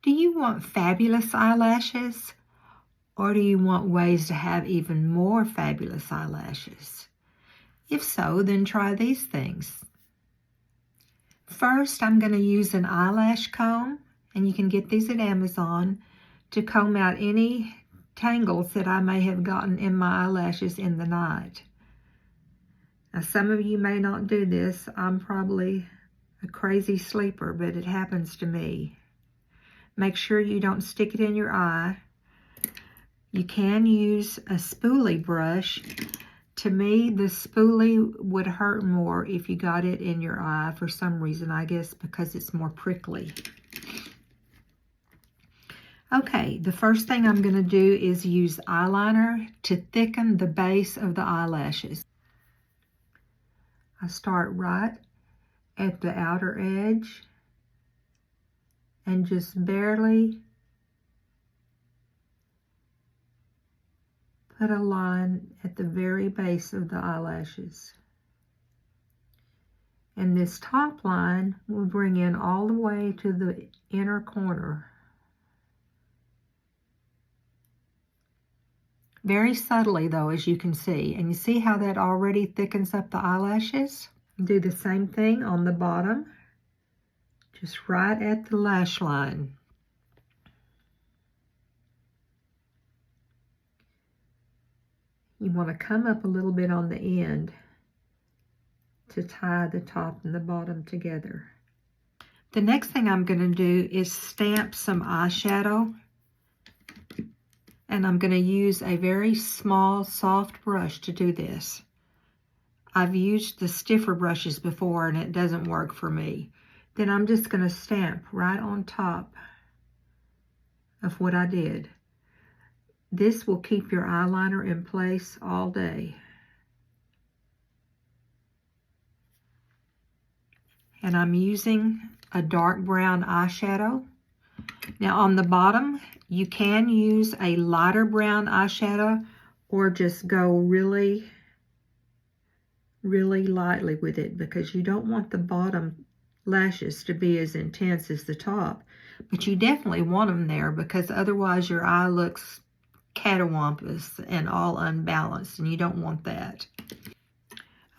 Do you want fabulous eyelashes, or do you want ways to have even more fabulous eyelashes? If so, then try these things. First, I'm going to use an eyelash comb, and you can get these at Amazon, to comb out any tangles that I may have gotten in my eyelashes in the night. Now, some of you may not do this. I'm probably a crazy sleeper, but it happens to me. Make sure you don't stick it in your eye. You can use a spoolie brush. To me, the spoolie would hurt more if you got it in your eye for some reason, I guess because it's more prickly. Okay, the first thing I'm going to do is use eyeliner to thicken the base of the eyelashes. I start right at the outer edge and just barely put a line at the very base of the eyelashes. And this top line will bring in all the way to the inner corner. Very subtly though, as you can see. And you see how that already thickens up the eyelashes? Do the same thing on the bottom, just right at the lash line. You want to come up a little bit on the end to tie the top and the bottom together. The next thing I'm going to do is stamp some eyeshadow. And I'm going to use a very small, soft brush to do this. I've used the stiffer brushes before and it doesn't work for me. Then I'm just going to stamp right on top of what I did. This will keep your eyeliner in place all day. And I'm using a dark brown eyeshadow. Now on the bottom, you can use a lighter brown eyeshadow or just go really lightly with it, because you don't want the bottom lashes to be as intense as the top. But you definitely want them there, because otherwise your eye looks catawampus and all unbalanced, and you don't want that.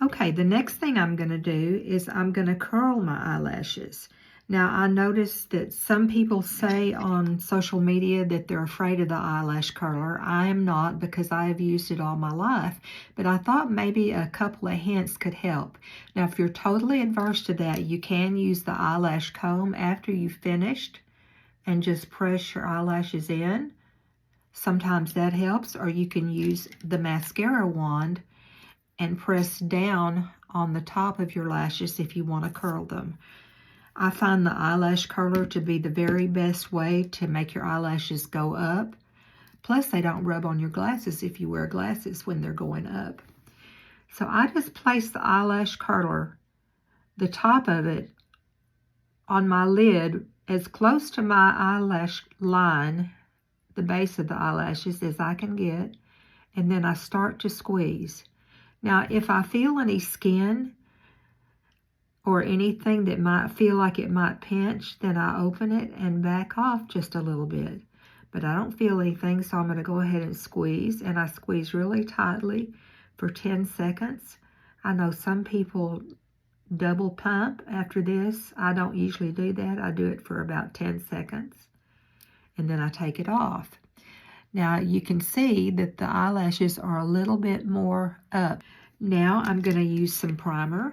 Okay, the next thing I'm going to do is I'm going to curl my eyelashes. Now, I noticed that some people say on social media that they're afraid of the eyelash curler. I am not, because I have used it all my life, but I thought maybe a couple of hints could help. Now, if you're totally adverse to that, you can use the eyelash comb after you've finished and just press your eyelashes in. Sometimes that helps, or you can use the mascara wand and press down on the top of your lashes if you want to curl them. I find the eyelash curler to be the very best way to make your eyelashes go up. Plus, they don't rub on your glasses if you wear glasses when they're going up. So I just place the eyelash curler, the top of it, on my lid as close to my eyelash line, the base of the eyelashes, as I can get. And then I start to squeeze. Now, if I feel any skin or anything that might feel like it might pinch, then I open it and back off just a little bit. But I don't feel anything, so I'm going to go ahead and squeeze. And I squeeze really tightly for 10 seconds. I know some people double pump after this. I don't usually do that. I do it for about 10 seconds. And then I take it off. Now you can see that the eyelashes are a little bit more up. Now I'm going to use some primer.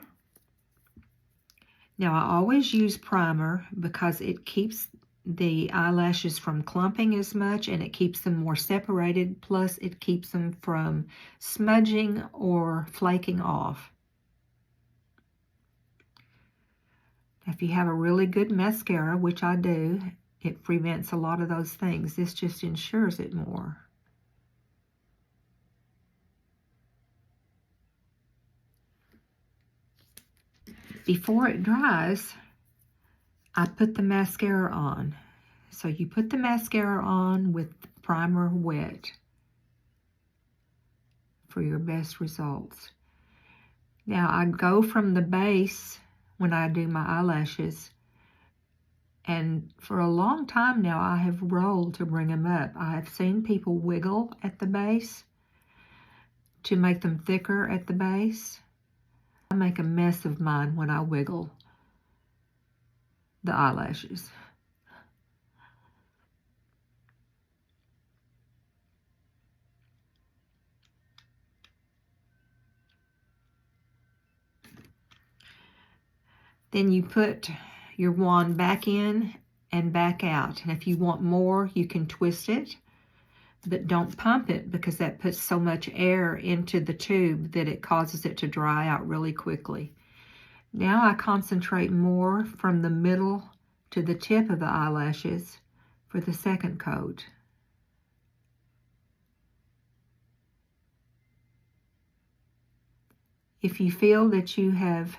Now, I always use primer because it keeps the eyelashes from clumping as much, and it keeps them more separated, plus it keeps them from smudging or flaking off. If you have a really good mascara, which I do, it prevents a lot of those things. This just ensures it more. Before it dries, I put the mascara on. So you put the mascara on with primer wet for your best results. Now I go from the base when I do my eyelashes And for a long time now, I have rolled to bring them up. I have seen people wiggle at the base to make them thicker at the base. I make a mess of mine when I wiggle the eyelashes. Then you put your wand back in and back out. And if you want more, you can twist it, but don't pump it because that puts so much air into the tube that it causes it to dry out really quickly. Now I concentrate more from the middle to the tip of the eyelashes for the second coat. If you feel that you have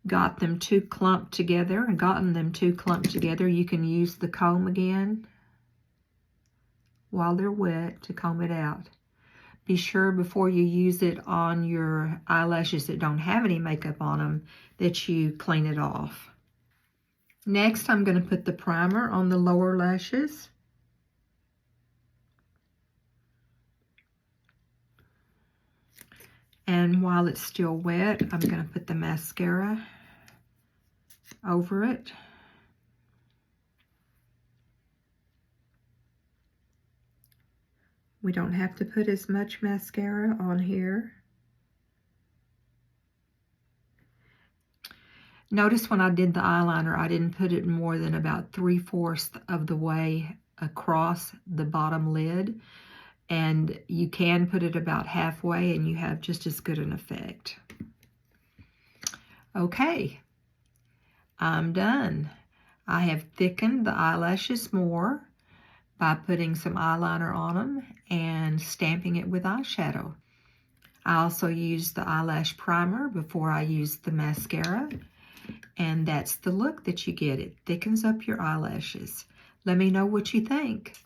got them too clumped together and gotten them too clumped together, you can use the comb again while they're wet to comb it out. Be sure before you use it on your eyelashes that don't have any makeup on them that you clean it off. Next, I'm going to put the primer on the lower lashes. And while it's still wet, I'm going to put the mascara over it. We don't have to put as much mascara on here. Notice when I did the eyeliner, I didn't put it more than about 3/4 of the way across the bottom lid. And you can put it about halfway and you have just as good an effect. Okay, I'm done. I have thickened the eyelashes more by putting some eyeliner on them and stamping it with eyeshadow. I also used the eyelash primer before I used the mascara, and that's the look that you get. It thickens up your eyelashes. Let me know what you think.